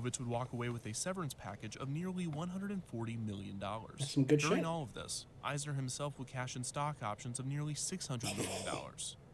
Ovitz would walk away with a severance package of nearly $140 million. That's some good During shit. all of this, Eisner himself would cash in stock options of nearly $600 million.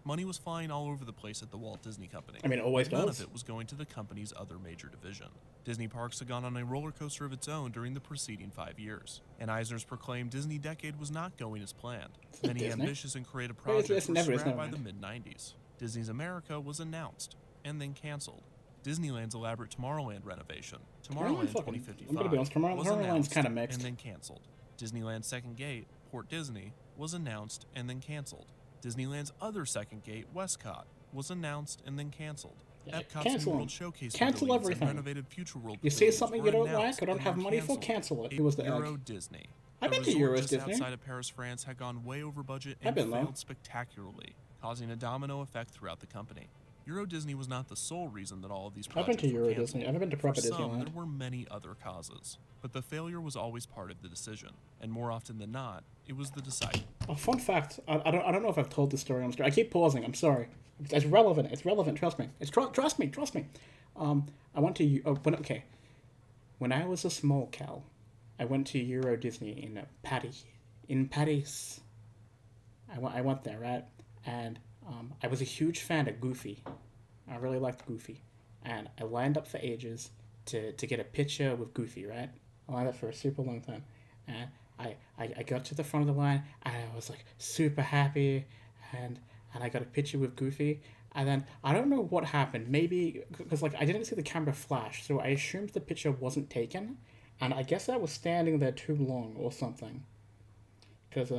Money was flying all over the place at the Walt Disney Company. I mean, it always None does. of it was going to the company's other major division. Disney Parks had gone on a roller coaster of its own during the preceding 5 years, and Eisner's proclaimed Disney decade was not going as planned. Many Disney. ambitious and creative Wait, it's projects were never- it's scrapped never by the mind. mid-90s. Disney's America was announced, and then canceled. Disneyland's elaborate Tomorrowland renovation, Tomorrowland fucking- 2055, I'm gonna be honest, was Tomorrowland's announced kinda mixed. and then canceled. Disneyland's second gate, Port Disney, was announced and then canceled. Disneyland's other second gate, Westcott, was announced and then canceled. Yeah, Epcot's cancel New World them. Showcase Cancel pavilions everything. and renovated Future World You see pavilions something were you don't announced like or don't and have then money for, canceled. cancel it. Who was the Euro egg? Disney. I've The been to resort Euros just Disney. outside of Paris, France, had gone way over budget I've and been there. failed spectacularly, causing a domino effect throughout the company. Euro Disney was not the sole reason that all of these I've been projects to were Euro canceled. Disney. I've been to For proper some, Disneyland. there were many other causes, but the failure was always part of the decision, and more often than not, it was the deciding. A fun fact. I don't know if I've told this story on screen. I keep pausing. I'm sorry. It's relevant. It's relevant. Trust me. Trust me. Trust me. I went to when I was a small cow, I went to Euro Disney in Paris. In Paris. I went there, right? And I was a huge fan of Goofy. I really liked Goofy. And I lined up for ages to get a picture with Goofy, right? I lined up for a super long time. And I got to the front of the line and I was like super happy and I got a picture with Goofy. And then I don't know what happened. Maybe because like I didn't see the camera flash, so I assumed the picture wasn't taken. And I guess I was standing there too long or something. Because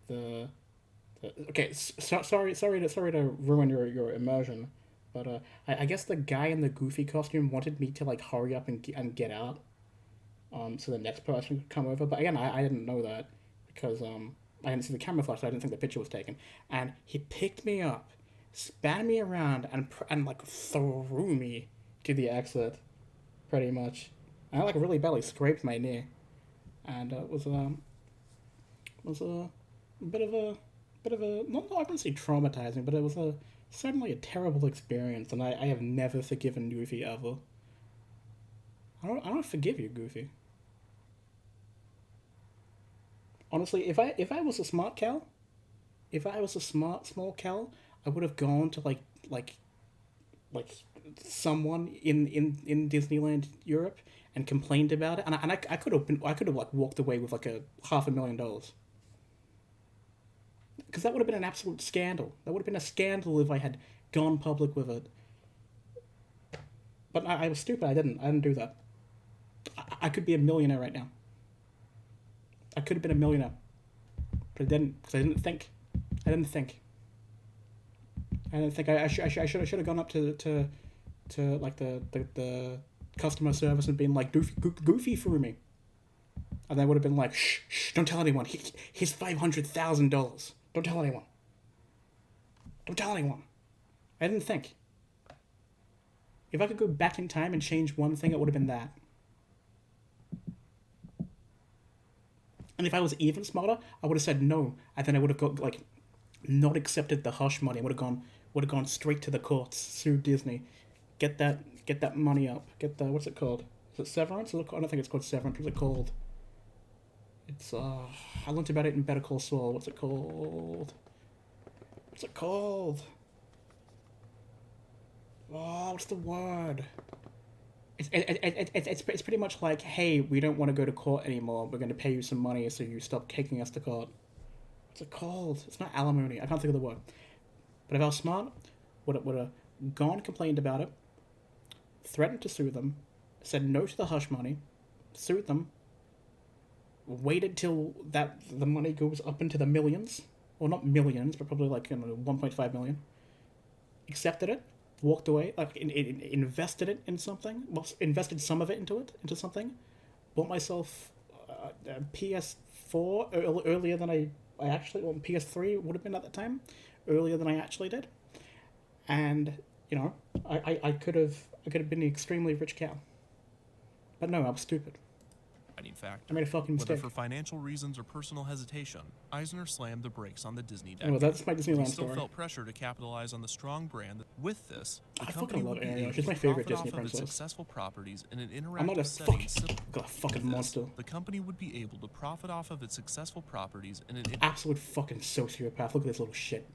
the okay, sorry to ruin your immersion, but I guess the guy in the Goofy costume wanted me to like hurry up and get out, so the next person could come over. But again, I didn't know that because I didn't see the camera flash, so I didn't think the picture was taken. And he picked me up, span me around, and like threw me to the exit, pretty much. And I like really badly scraped my knee, and it was a bit of a not I wouldn't say traumatizing, but it was certainly a terrible experience, and I have never forgiven Goofy ever. I don't forgive you, Goofy. Honestly, if I was a smart cow, if I was a small cow, I would have gone to like someone in Disneyland Europe and complained about it, and I could have like walked away with like a $500,000. Because that would have been an absolute scandal. That would have been a scandal if I had gone public with it. But I was stupid. I didn't do that. I could be a millionaire right now. I could have been a millionaire. But I didn't, because I didn't think. I didn't think. I should have gone up to like the customer service and been like, Goofy threw me. And they would have been like, shh, don't tell anyone. He's $500,000. Don't tell anyone. Don't tell anyone. I didn't think. If I could go back in time and change one thing, it would have been that. And if I was even smarter, I would have said no, and then I would have got like not accepted the hush money. I would have gone straight to the courts, sue Disney, get that money up, get the what's it called? Is it severance? I don't think it's called severance. What's it called? It's I learned about it in Better Call Saul. What's it called? What's it called? Oh, what's the word? It's pretty much like, hey, we don't want to go to court anymore. We're going to pay you some money so you stop taking us to court. What's it called? It's not alimony. I can't think of the word. But if I was smart, would have gone, complained about it, threatened to sue them, said no to the hush money, sued them, waited till the money goes up into the millions, or not millions, but probably like 1.5 million, accepted it, walked away, like invested it in something, well, invested some of it into something, bought myself a PS4 earlier than I actually, well, PS3 would have been at the time, earlier than I actually did, and I could have been an extremely rich cow, but no, I was stupid. factor. I made a fucking Whether mistake. for financial reasons or personal hesitation, Eisner slammed the brakes on the Disney Oh, decade. that's my But Disneyland he still story. felt pressure to capitalize on the strong brand. With this, the I company fucking love would be Ariel. able She's to my favorite profit Disney off of its princess. successful properties in an I'm not a interactive setting. fucking... God, a fucking With monster. this, the company would be able to profit off of its successful properties in an Absolute fucking sociopath. Look at this little shit.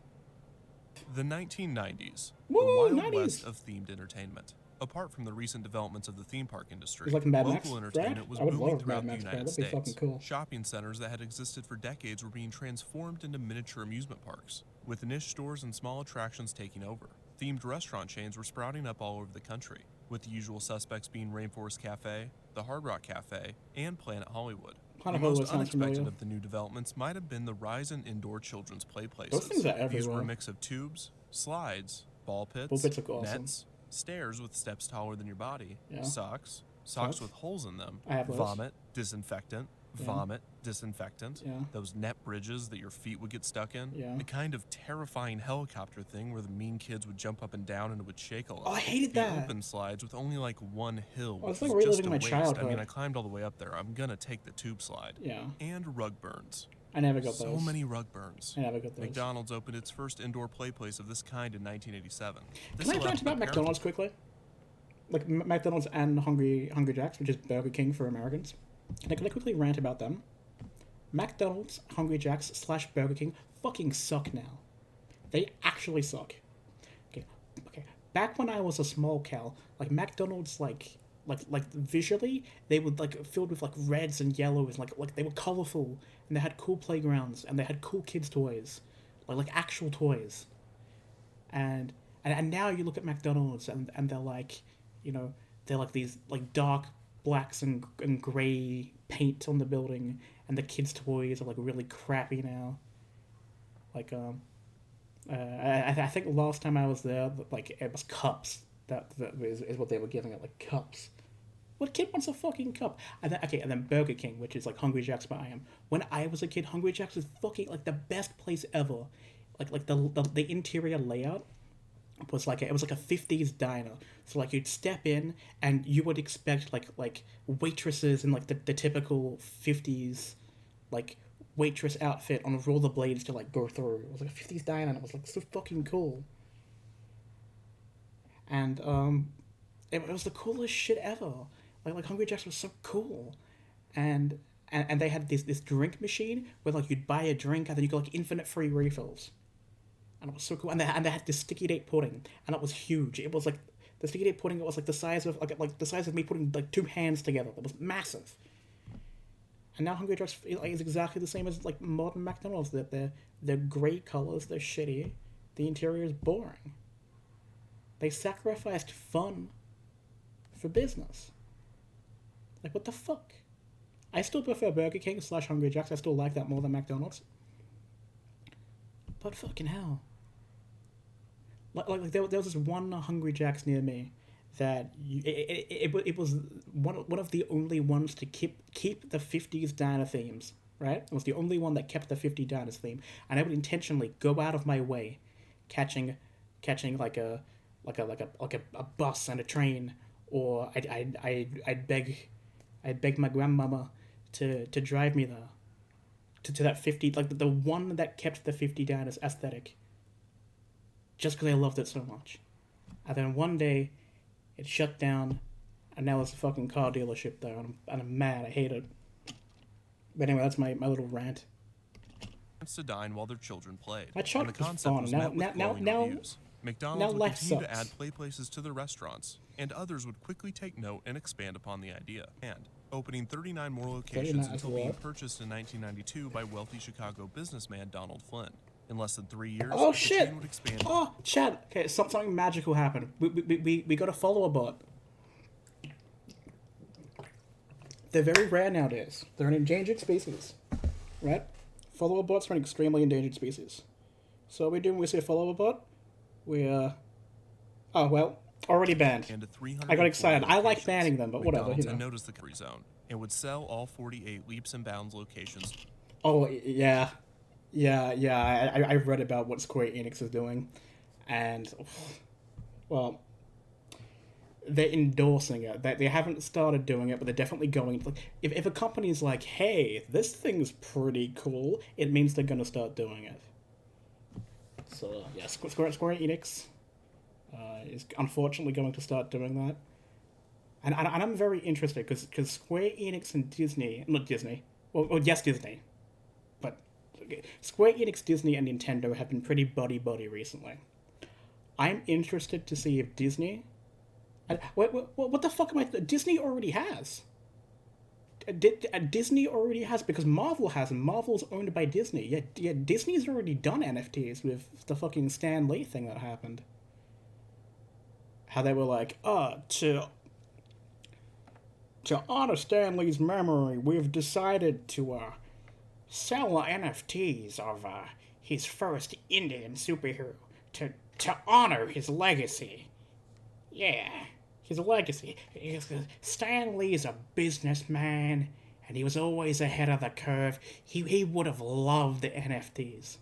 The 1990s, Woo, the wild 90s. west of themed entertainment. Apart from the recent developments of the theme park industry, It's like Mad Max, local right? entertainment was I would booming love throughout Mad the Max, bro. United That'd be States. fucking cool. Shopping centers that had existed for decades were being transformed into miniature amusement parks, with niche stores and small attractions taking over. Themed restaurant chains were sprouting up all over the country, with the usual suspects being Rainforest Cafe, the Hard Rock Cafe, and Planet Hollywood. Planet The Hollywood most sounds unexpected familiar. of the new developments might have been the rise in indoor children's play places. Those things are These were everywhere. a mix of tubes, slides, ball pits, Ball pits look awesome. nets, stairs with steps taller than your body, Yeah. socks Socks. with holes in them, I have those. vomit, disinfectant, Yeah. vomit, disinfectant, Yeah. those net bridges that your feet would get stuck in, Yeah. the kind of terrifying helicopter thing where the mean kids would jump up and down and it would shake a lot. Oh, I hated the that. open slides with only like one hill, Oh, it's which like was reliving just a my waste. I mean, childhood. I climbed all the way up there. I'm gonna take the tube slide. Yeah. And rug burns. I never got So those. many rug burns. I never got those. McDonald's opened its first indoor play place of this kind in 1987. This Can I allowed vent about parents- McDonald's quickly? Like McDonald's and Hungry Jack's, which is Burger King for Americans. Can I quickly rant about them? McDonald's, Hungry Jack's / Burger King fucking suck now. They actually suck. Okay. Back when I was a small cow, like McDonald's, like visually, they were like filled with like reds and yellows, like they were colorful, and they had cool playgrounds, and they had cool kids toys, like actual toys. And now you look at McDonald's and they're like, they're like these like dark blacks and gray paint on the building, and the kids' toys are like really crappy now. Like I think last time I was there, like it was cups. That is what they were giving it, like cups. What kid wants a fucking cup? And then Burger King, which is like Hungry Jack's, but I am. When I was a kid, Hungry Jack's was fucking like the best place ever. Like the interior layout was like it was like a 50s diner. So like you'd step in and you would expect like waitresses in like the typical 50s like waitress outfit on rollerblades to like go through. It was like a 50s diner and it was like so fucking cool. And it was the coolest shit ever. Like Hungry Jack's was so cool. And they had this drink machine where like you'd buy a drink and then you got like infinite free refills. And it was so cool. And they had this sticky date pudding, and it was huge. It was like the sticky date pudding. It was like the size of like the size of me putting like two hands together. It was massive. And now Hungry Jack's is exactly the same as like modern McDonald's. They're great colors. They're shitty. The interior is boring. They sacrificed fun for business. Like what the fuck? I still prefer Burger King / Hungry Jack's. I still like that more than McDonald's. But fucking hell. Like there was this one Hungry Jack's near me that it was one of the only ones to keep the 50s diner themes, right? It was the only one that kept the 50 diners theme, and I would intentionally go out of my way catching like a bus and a train, or I'd beg my grandmama to drive me there to that 50, like the one that kept the 50 diners aesthetic, just because I loved it so much. And then one day it shut down, and now there's a fucking car dealership there, and I'm mad. I hate it. But anyway, that's my little rant. To dine while their children played. That shot and the was concept fun. was Now- met with now- glowing now- reviews. now McDonald's would life continue to sucks. add play places to their restaurants, and others would quickly take note and expand upon the idea. And opening 39 more locations 39 until is being what? purchased in 1992 by wealthy Chicago businessman Donald Flynn. In less than 3 years, Oh the shit! chain would expand. Oh, Chad. Okay, something magical happened. We got a follower bot. They're very rare nowadays. They're an endangered species, right? Follower bots are an extremely endangered species. So what we do when we see a follower bot, we oh well, already banned. And to 340 I got excited. I like locations. banning them, but whatever, McDonald's you had know. noticed the free zone and would sell all 48 leaps and bounds locations. Oh yeah. I've read about what Square Enix is doing, and well, they're endorsing it. They haven't started doing it, but they're definitely going. Like, if a company's like, "Hey, this thing's pretty cool," it means they're gonna start doing it. So yeah, Square Enix is unfortunately going to start doing that, and I'm very interested because Square Enix and Disney, not Disney, well yes Disney, but Square Enix, Disney, and Nintendo have been pretty buddy recently. I'm interested to see if Disney. What the fuck am I? Disney already has. Disney already has because Marvel has, and Marvel's owned by Disney. Yeah, Disney's already done NFTs with the fucking Stan Lee thing that happened. How they were like, to honor Stan Lee's memory, we've decided to sell NFTs of his first Indian superhero to honor his legacy. Yeah, his legacy. Stan Lee's a businessman, and he was always ahead of the curve. He would have loved the NFTs.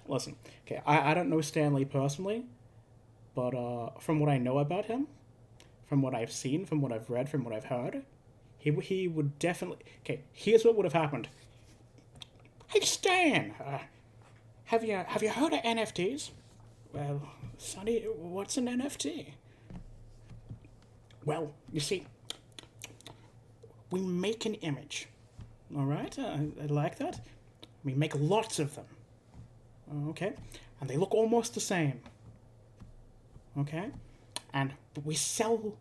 Listen, okay, I don't know Stan Lee personally, but from what I know about him, from what I've seen, from what I've read, from what I've heard, he would definitely... Okay, here's what would have happened. Hey, Stan, have you heard of NFTs? Well, Sonny, what's an NFT? Well, you see, we make an image, all right? I like that. We make lots of them, okay? And they look almost the same, okay? And we sell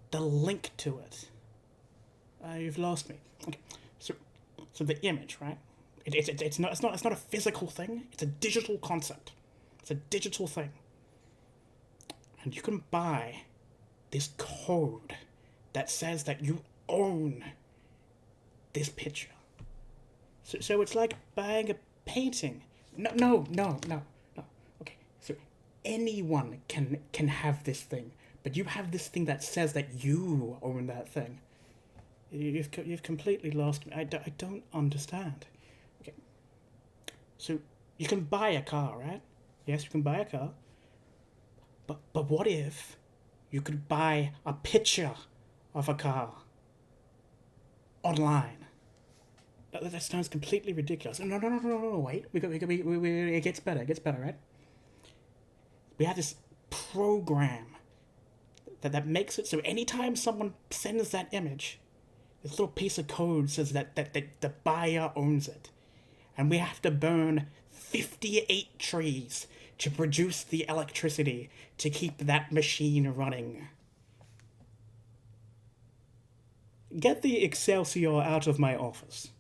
the link to it. You've lost me. Okay, so the image, right? It's not a physical thing. It's a digital concept. It's a digital thing, and you can buy this code that says that you own this picture. So it's like buying a painting. No. Okay, so anyone can have this thing, but you have this thing that says that you own that thing. You've completely lost me. I don't understand. Okay, so you can buy a car, right? Yes, you can buy a car. But what if you could buy a picture of a car online? That sounds completely ridiculous. No, wait. It gets better, right? We have this program that makes it so anytime someone sends that image, this little piece of code says that the buyer owns it. And we have to burn 58 trees to produce the electricity to keep that machine running. Get the Excelsior out of my office.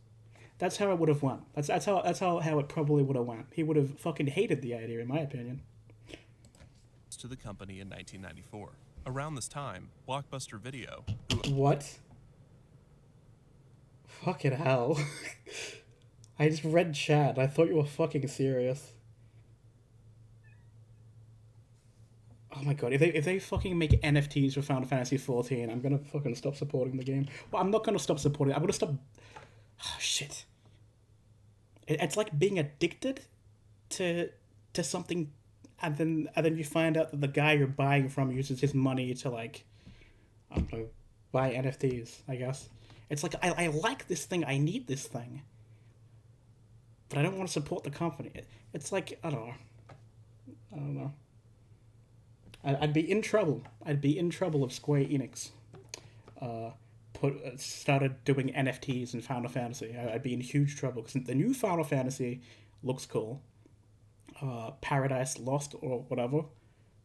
That's how it would have won. That's how it probably would have won. He would have fucking hated the idea, in my opinion. To the company in 1994. Around this time, Blockbuster Video, What? Fucking hell. I just read chat. I thought you were fucking serious. Oh my god, if they fucking make NFTs for Final Fantasy XIV, I'm gonna fucking stop supporting the game. Well, I'm not gonna stop supporting it. I'm gonna stop... Oh, shit. It's like being addicted to something, and then you find out that the guy you're buying from uses his money to, like, I don't know, buy NFTs, I guess. It's like, I like this thing, I need this thing, but I don't want to support the company. It's like, I don't know. I'd be in trouble. I'd be in trouble if Square Enix started doing NFTs in Final Fantasy. I'd be in huge trouble because the new Final Fantasy looks cool. Paradise Lost or whatever.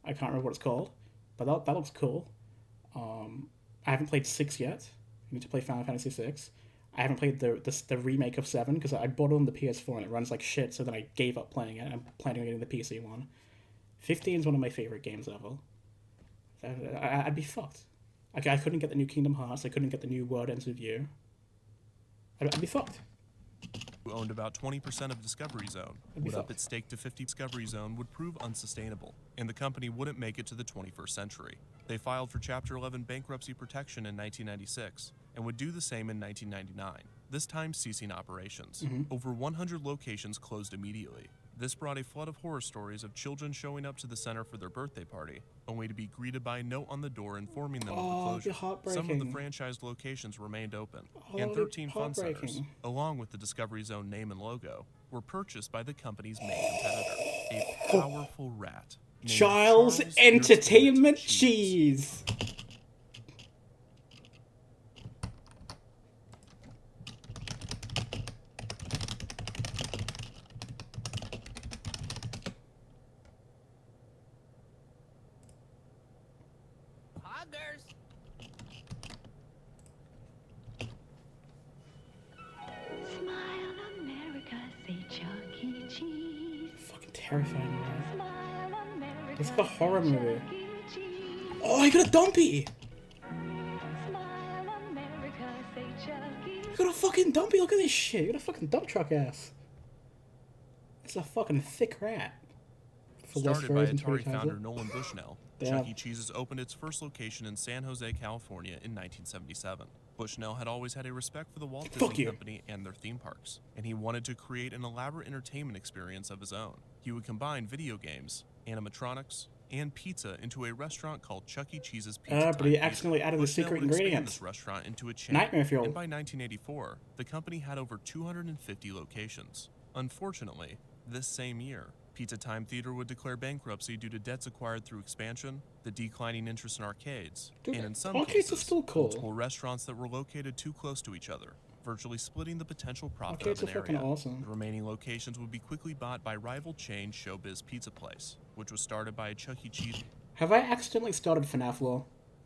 I can't remember what it's called, but that looks cool. I haven't played 6 yet. I need to play Final Fantasy 6. I haven't played the remake of 7 because I bought it on the PS4 and it runs like shit, so then I gave up playing it. I'm planning on getting the PC one. 15 is one of my favorite games ever. I'd be fucked. I couldn't get the new Kingdom Hearts. I couldn't get the new World Ends With You. I'd be fucked. who owned about 20% of Discovery Zone, would up its stake to 50%. Discovery Zone would prove unsustainable, and the company wouldn't make it to the 21st century. They filed for Chapter 11 bankruptcy protection in 1996, and would do the same in 1999, this time ceasing operations. Over 100 locations closed immediately. This brought a flood of horror stories of children showing up to the center for their birthday party, only to be greeted by a note on the door informing them of the closure. Some of the franchised locations remained open, and 13 fun centers, along with the Discovery Zone name and logo, were purchased by the company's main competitor, a powerful rat named Charles Entertainment Cheese. Fucking terrifying, man. It's like a horror movie. Oh, I got a dumpy! You got a fucking dumpy, look at this shit. You got a fucking dump truck ass. It's a fucking thick rat. Started by Atari founder Nolan Bushnell, Chuck E. Cheese's opened its first location in San Jose, California in 1977. Bushnell had always had a respect for the Walt Disney Company and their theme parks, and he wanted to create an elaborate entertainment experience of his own. He would combine video games, animatronics, and pizza into a restaurant called Chuck E. Cheese's Pizza. But he accidentally added the secret ingredient. This restaurant into a chain, Nightmare Fuel. And by 1984, the company had over 250 locations. Unfortunately, this same year, Pizza Time Theater would declare bankruptcy due to debts acquired through expansion, the declining interest in arcades, and in some cases, multiple restaurants that were located too close to each other, virtually splitting the potential profit of an area. Awesome. The remaining locations would be quickly bought by rival chain Showbiz Pizza Place, which was started by a Chuck E. Cheese. Have I accidentally started FNAF lore?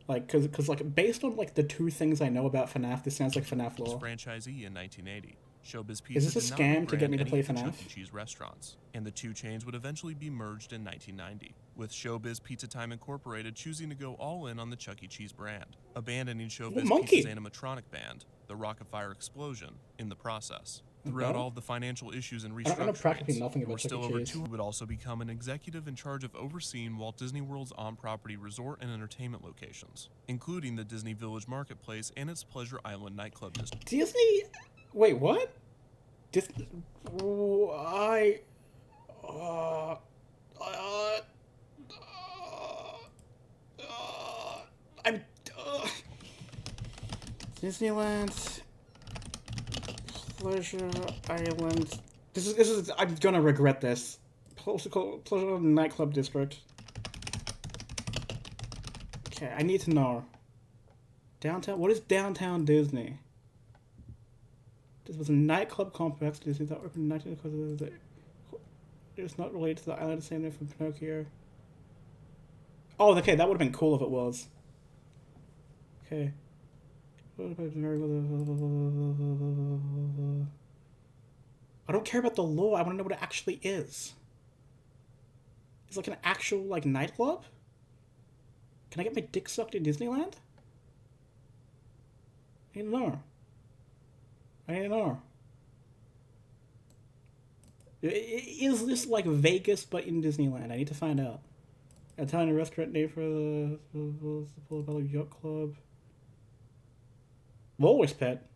Like, cause like based on like the two things I know about FNAF, this sounds like FNAF lore. Franchisee in 1980. Showbiz Pizza Is this a scam to get me to play FNAF? Chuck E. Cheese restaurants, and the two chains would eventually be merged in 1990, with Showbiz Pizza Time Incorporated choosing to go all in on the Chuck E. Cheese brand, abandoning Showbiz Pizza's animatronic band, the Rockafire Explosion, in the process. Throughout all of the financial issues and restructurings, we're still over two would also become an executive in charge of overseeing Walt Disney World's on-property resort and entertainment locations, including the Disney Village Marketplace and its Pleasure Island nightclub district. Disney? Wait, what? Disneyland, Pleasure Island. This is. I'm gonna regret this. Pleasure Nightclub District. Okay, I need to know. Downtown. What is Downtown Disney? This was a nightclub complex. Disney that opened in 19... It's not related to the island, same name from Pinocchio. Oh, okay, that would have been cool if it was. Okay. What about I don't care about the lore. I want to know what it actually is. It's like an actual, like, nightclub? Can I get my dick sucked in Disneyland? I need to know. I don't know. Is this like Vegas but in Disneyland? I need to find out. Italian restaurant name for the Polo Belly Yacht Club. Walrus Pet.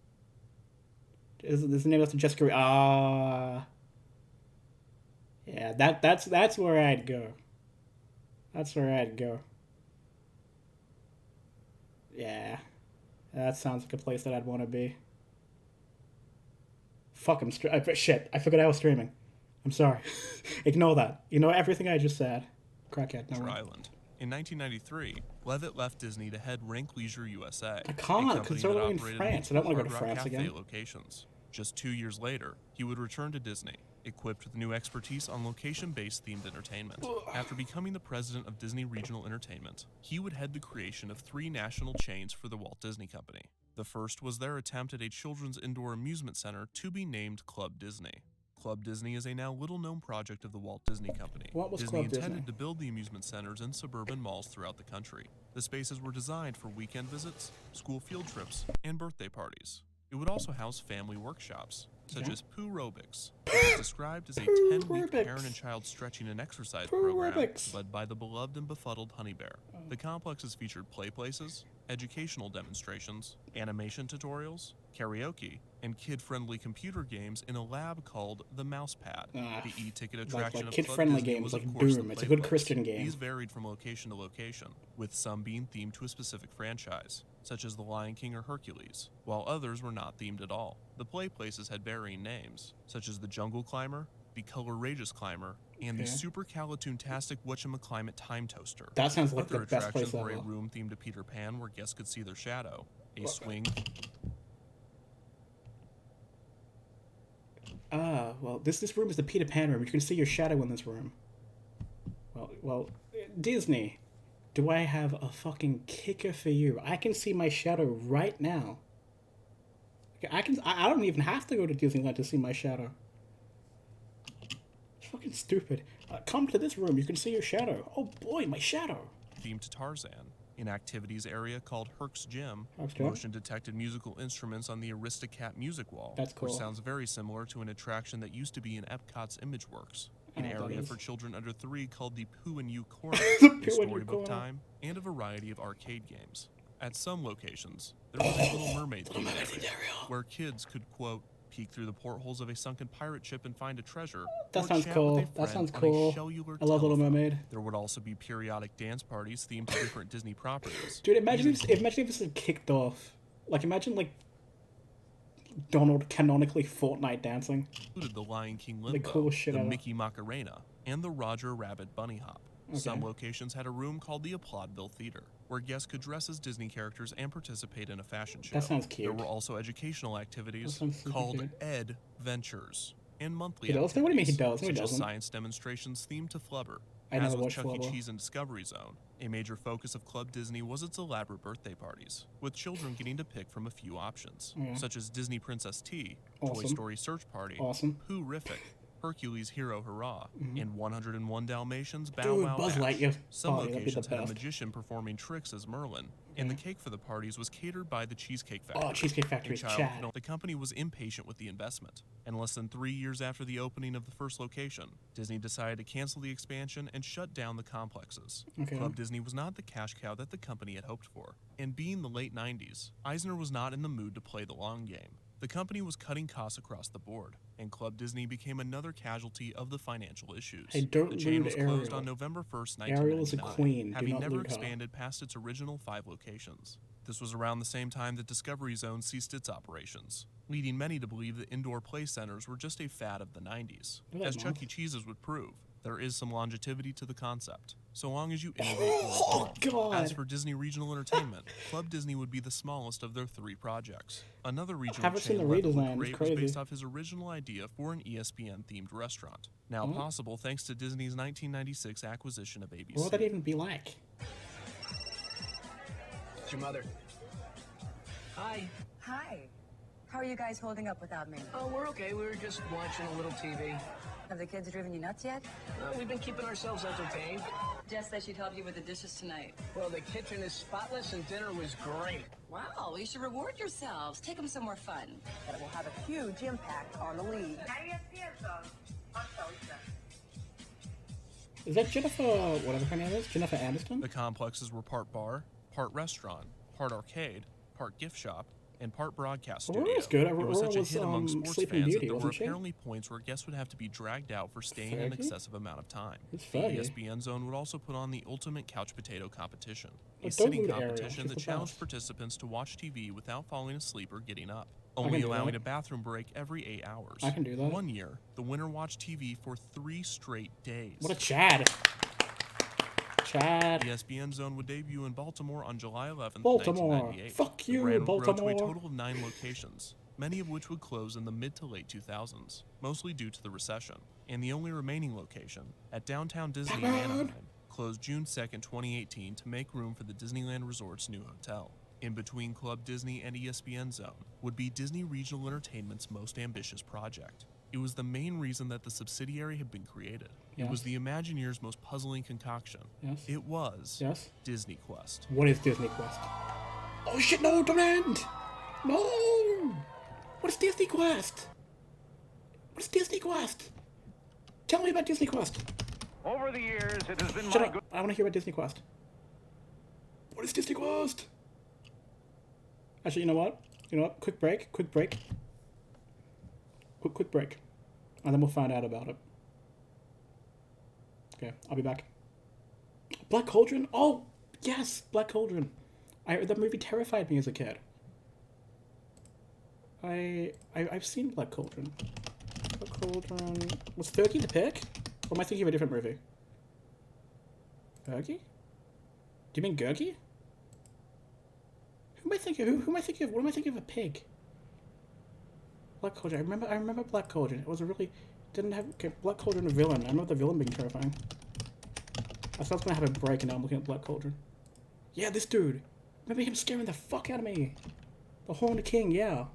Is the name of the Jessica? Yeah, that's where I'd go. That's where I'd go. Yeah, that sounds like a place that I'd want to be. Fuck, shit, I forgot I was streaming. I'm sorry. Ignore that. You know everything I just said. Crackhead, no. Island. In 1993, Levitt left Disney to head Rank Leisure USA. I can't, because they're in France. I don't want to go to France again. Locations. Just 2 years later, he would return to Disney, equipped with new expertise on location-based themed entertainment. After becoming the president of Disney Regional Entertainment, he would head the creation of 3 national chains for the Walt Disney Company. The first was their attempt at a children's indoor amusement center to be named Club Disney. Club Disney is a now little-known project of the Walt Disney Company. Disney intended to build the amusement centers in suburban malls throughout the country. The spaces were designed for weekend visits, school field trips, and birthday parties. It would also house family workshops, such Okay. as Poo-robics, which is described as a 10-week Poo-robics. parent and child stretching and exercise program Poo-robics. led by the beloved and befuddled Honey Bear. The complexes featured play places, educational demonstrations, animation tutorials, karaoke, and kid-friendly computer games in a lab called the Mousepad. The e-ticket attraction of Club kid-friendly Disney games was, like of course, Doom. the It's a play good place. Christian game. These varied from location to location, with some being themed to a specific franchise, such as The Lion King or Hercules, while others were not themed at all. The play places had varying names, such as the Jungle Climber, the Color-rageous Climber, and the Okay. Supercalitoontastic Whatchamaclimate Time Toaster. That sounds like Other the best place attractions were a ever. room themed to Peter Pan where guests could see their shadow, a swing. Well, this room is the Peter Pan room. You can see your shadow in this room. Well, Disney, do I have a fucking kicker for you? I can see my shadow right now. Okay, I don't even have to go to Disneyland to see my shadow. It's fucking stupid. Come to this room. You can see your shadow. Oh boy, my shadow. Themed to Tarzan. An activities area called Herc's Gym, Herc's Gym? motion-detected musical instruments on the Aristocat music wall, That's cool. which sounds very similar to an attraction that used to be in Epcot's ImageWorks. An I know what that area is. for children under 3 called the Pooh and You Corner, The a Pooh and You storybook Corner. time, and a variety of arcade games. At some locations, there was a Little Mermaid themed area, where kids could, quote, peek through the portholes of a sunken pirate ship and find a treasure. That or sounds chat cool. with a That friend sounds on a cool. cellular I love Little telephone. Mermaid. There would also be periodic dance parties themed to different Disney properties. Dude, imagine if this had kicked off. Like, imagine like Donald canonically Fortnite dancing. Included the Lion King The Limbo, coolest shit the ever. Mickey Macarena, and the Roger Rabbit Bunny Hop. Some Okay. locations had a room called the Applaudville Theater, where guests could dress as Disney characters and participate in a fashion show. That sounds cute. There were also educational activities That sounds super called cute. Ed Ventures and monthly He does? activities, What do you mean he does? No, he such as doesn't. science demonstrations themed to Flubber. I As never with watched Chuck E. Flubber. Cheese and Discovery Zone, a major focus of Club Disney was its elaborate birthday parties, with children getting to pick from a few options, Yeah. such as Disney Princess Tea, Toy Awesome. Story Search Party, Awesome. Pooh-rific, Hercules Hero Hurrah, and 101 Dalmatians Bow Dude, Wow Buzz Bash. Lightyear Some party, that'd be the locations had a best. magician performing tricks as Merlin, and the cake for the parties was catered by the Cheesecake Factory. Oh, Cheesecake A Factory's child Chad. could- The company was impatient with the investment, and less than 3 years after the opening of the first location, Disney decided to cancel the expansion and shut down the complexes. Okay. Club Disney was not the cash cow that the company had hoped for, and being the late 90s, Eisner was not in the mood to play the long game. The company was cutting costs across the board, and Club Disney became another casualty of the financial issues. Hey, don't the chain lose was closed Ariel. on November 1st, Ariel is a 1999, queen. Do having not never lose her. expanded past its original 5 locations. This was around the same time that Discovery Zone ceased its operations, leading many to believe that indoor play centers were just a fad of the 90s. They're As like Chuck mouse. E. Cheese's would prove, there is some longevity to the concept, so long as you innovate Oh, or evolve. God. As for Disney Regional Entertainment, Club Disney would be the smallest of their 3 projects. Another regional haven't seen chain the Level redesign, it's Create was based crazy. off his original idea for an ESPN-themed restaurant, now Oh. possible thanks to Disney's 1996 acquisition of ABC. What would that even be like? It's your mother. Hi. Hi. How are you guys holding up without me? Oh, we're okay. We were just watching a little TV. Have the kids driven you nuts yet? We've been keeping ourselves entertained. Jess said she'd help you with the dishes tonight. Well, the kitchen is spotless and dinner was great. Wow, you should reward yourselves. Take them somewhere fun. That will have a huge impact on the league. Is that Jennifer, whatever her name is? Jennifer Aniston? The complexes were part bar, part restaurant, part arcade, part gift shop, and part broadcast studio. Aurora's good. It was Aurora such a was, hit among sports Sleeping fans Beauty, that there were wasn't she? apparently points where guests would have to be dragged out for staying an Fergie? excessive amount of time. Who's The Fergie? ESPN Zone would also put on the ultimate couch potato competition, a But don't sitting rude Ariel, competition she's that the challenged best. participants to watch TV without falling asleep or getting up, can only do allowing that. a bathroom break every 8 hours. I can do that. One year, the winner watched TV for 3 straight days. What a Chad. Chad. ESPN Zone would debut in Baltimore on July 11th, Baltimore. 1998. Fuck The you, brand would grow to a Baltimore. total of 9 locations, many of which would close in the mid to late 2000s, mostly due to the recession. And the only remaining location, at downtown Disney in Anaheim, closed June 2nd, 2018 to make room for the Disneyland Resort's new hotel. In between Club Disney and ESPN Zone would be Disney Regional Entertainment's most ambitious project. It was the main reason that the subsidiary had been created. It was Yes. the Imagineers' most puzzling concoction. Yes. It was Yes? Disney Quest. What is Disney Quest? Oh shit, no, don't end! No! What is Disney Quest? What's Disney Quest? Tell me about Disney Quest. Over the years, it has been Shut my up. good. I want to hear about Disney Quest. What is Disney Quest? Actually, you know what? Quick break. Quick break. Quick break. And then we'll find out about it. Okay, I'll be back. Black Cauldron? Oh, yes, Black Cauldron. That movie terrified me as a kid. I've seen Black Cauldron. Black Cauldron... Was Fergie the pig? Or am I thinking of a different movie? Fergie? Do you mean Gurgi? Who am I thinking? Who am I thinking of? What am I thinking of? A pig? Black Cauldron. I remember Black Cauldron. It was a really didn't have okay. Black Cauldron a villain. I remember the villain being terrifying. I thought I was gonna have a break, and now I'm looking at Black Cauldron. Yeah, this dude. Remember him scaring the fuck out of me. The Horned King. Yeah.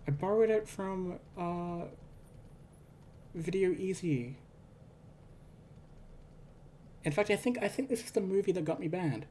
I borrowed it from Video Easy. In fact, I think this is the movie that got me banned.